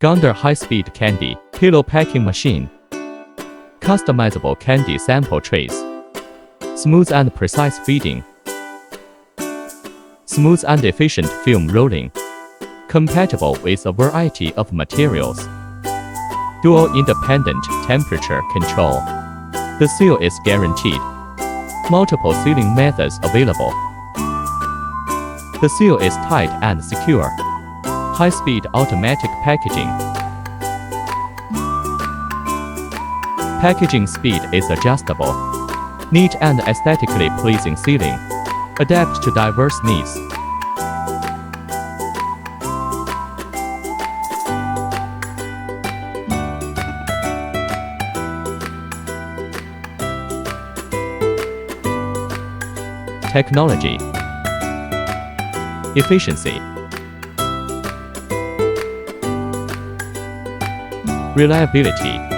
Gonder high-speed candy, pillow packing machine. Customizable candy sample trays. Smooth and precise feeding. Smooth and efficient film rolling. Compatible with a variety of materials. Dual independent temperature control. The seal is guaranteed. Multiple sealing methods available. The seal is tight and secure. High-speed automatic packaging. Packaging speed is adjustable. Neat and aesthetically pleasing sealing. Adapt to diverse needs. Technology. Efficiency. Reliability.